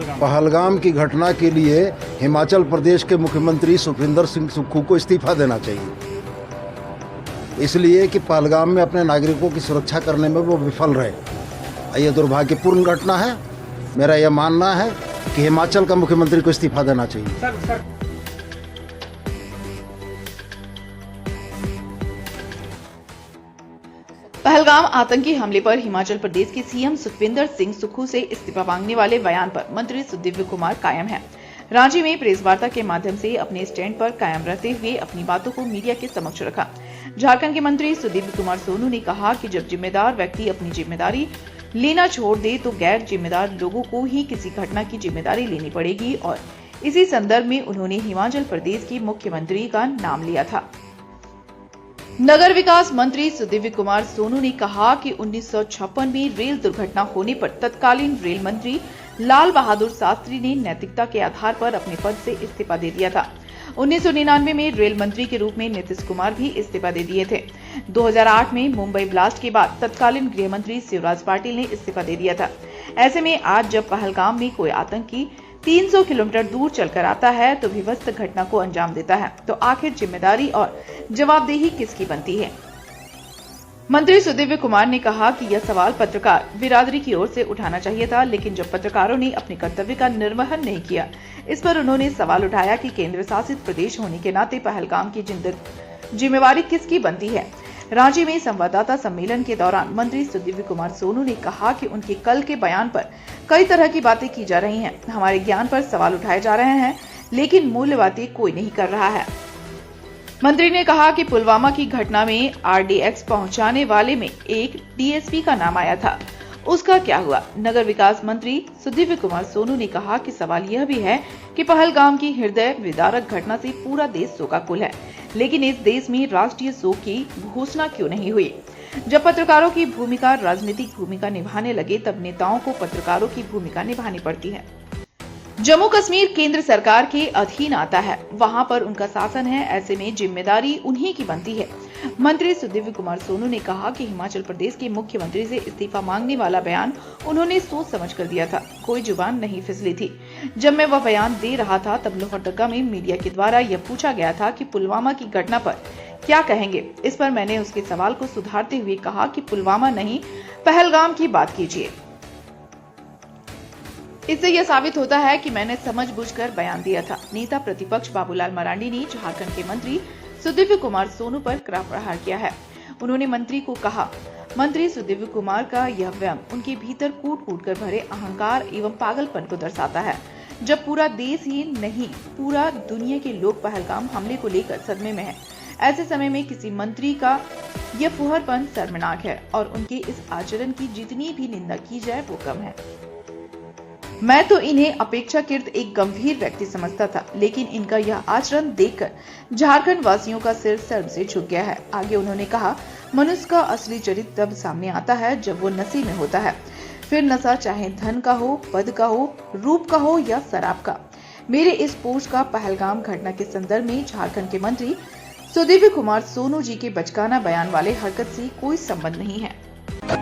पहलगाम की घटना के लिए हिमाचल प्रदेश के मुख्यमंत्री सुखविंदर सिंह सुक्खू को इस्तीफा देना चाहिए, इसलिए कि पहलगाम में अपने नागरिकों की सुरक्षा करने में वो विफल रहे। ये दुर्भाग्यपूर्ण घटना है। मेरा यह मानना है कि हिमाचल का मुख्यमंत्री को इस्तीफा देना चाहिए। पहलगाम आतंकी हमले पर हिमाचल प्रदेश के सीएम सुखविंदर सिंह सुक्खू से इस्तीफा मांगने वाले बयान पर मंत्री सुदिव्य कुमार कायम हैं। रांची में प्रेस वार्ता के माध्यम से अपने स्टैंड पर कायम रहते हुए अपनी बातों को मीडिया के समक्ष रखा। झारखंड के मंत्री सुदिव्य कुमार सोनू ने कहा कि जब जिम्मेदार व्यक्ति अपनी जिम्मेदारी लेना छोड़ दे तो गैर जिम्मेदार लोगों को ही किसी घटना की जिम्मेदारी लेनी पड़ेगी, और इसी संदर्भ में उन्होंने हिमाचल प्रदेश के मुख्यमंत्री का नाम लिया था। नगर विकास मंत्री सुदिव्य कुमार सोनू ने कहा कि 1956 में रेल दुर्घटना होने पर तत्कालीन रेल मंत्री लाल बहादुर शास्त्री ने नैतिकता के आधार पर अपने पद से इस्तीफा दे दिया था। 1999 में रेल मंत्री के रूप में नीतीश कुमार भी इस्तीफा दे दिए थे। 2008 में मुंबई ब्लास्ट के बाद तत्कालीन गृह मंत्री शिवराज पाटिल ने इस्तीफा दे दिया था। ऐसे में आज जब पहलगाम में कोई आतंकी 300 किलोमीटर दूर चलकर आता है तो विध्वंस घटना को अंजाम देता है, तो आखिर जिम्मेदारी और जवाबदेही किसकी बनती है? मंत्री सुदिव्य कुमार ने कहा कि यह सवाल पत्रकार बिरादरी की ओर से उठाना चाहिए था, लेकिन जब पत्रकारों ने अपने कर्तव्य का निर्वहन नहीं किया, इस पर उन्होंने सवाल उठाया कि केंद्र शासित प्रदेश होने के नाते पहलगाम की जिम्मेवारी किसकी बनती है। रांची में संवाददाता सम्मेलन के दौरान मंत्री सुदिव्य कुमार सोनू ने कहा कि उनके कल के बयान पर कई तरह की बातें की जा रही हैं, हमारे ज्ञान पर सवाल उठाए जा रहे हैं, लेकिन मूल्य बातें कोई नहीं कर रहा है। मंत्री ने कहा कि पुलवामा की घटना में आरडीएक्स पहुंचाने वाले में एक डीएसपी का नाम आया था, उसका क्या हुआ? नगर विकास मंत्री सुदिव्य कुमार सोनू ने कहा कि सवाल यह भी है कि पहलगाम की हृदय विदारक घटना से पूरा देश शोकाकुल है, लेकिन इस देश में राष्ट्रीय शोक की घोषणा क्यों नहीं हुई? जब पत्रकारों की भूमिका राजनीतिक भूमिका निभाने लगे तब नेताओं को पत्रकारों की भूमिका निभानी पड़ती है। जम्मू कश्मीर केंद्र सरकार के अधीन आता है, वहां पर उनका शासन है, ऐसे में जिम्मेदारी उन्हीं की बनती है। मंत्री सुदिव्य कुमार सोनू ने कहा कि हिमाचल प्रदेश के मुख्यमंत्री से इस्तीफा मांगने वाला बयान उन्होंने सोच समझ कर दिया था, कोई जुबान नहीं फिसली थी। जब मैं वह बयान दे रहा था तब लोहरदगा में मीडिया के द्वारा यह पूछा गया था कि पुलवामा की घटना पर क्या कहेंगे। इस पर मैंने उसके सवाल को सुधारते हुए कहा कि पुलवामा नहीं, पहलगाम की बात कीजिए। इससे यह साबित होता है कि मैंने समझबूझकर बयान दिया था। नेता प्रतिपक्ष बाबूलाल मरांडी ने झारखंड के मंत्री सुदिव्य कुमार सोनू पर कड़ा प्रहार किया है। उन्होंने मंत्री को कहा, मंत्री सुदिव्य कुमार का यह व्यंग उनके भीतर कूट कूट कर भरे अहंकार एवं पागलपन को दर्शाता है। जब पूरा देश ही नहीं, पूरा दुनिया के लोग पहलगाम हमले को लेकर सदमे में है, ऐसे समय में किसी मंत्री का यह फुहरपन शर्मनाक है, और उनके इस आचरण की जितनी भी निंदा की जाए वो कम है। मैं तो इन्हें अपेक्षाकृत एक गंभीर व्यक्ति समझता था, लेकिन इनका यह आचरण देखकर झारखंड वासियों का सिर शर्म से झुक गया है। आगे उन्होंने कहा, मनुष्य का असली चरित्र तब सामने आता है जब वो नशे में होता है, फिर नशा चाहे धन का हो, पद का हो, रूप का हो या शराब का। मेरे इस पोस्ट का पहलगाम घटना के संदर्भ में झारखंड के मंत्री सुदिव्य कुमार सोनू जी के बचकाना बयान वाले हरकत से कोई संबंध नहीं है।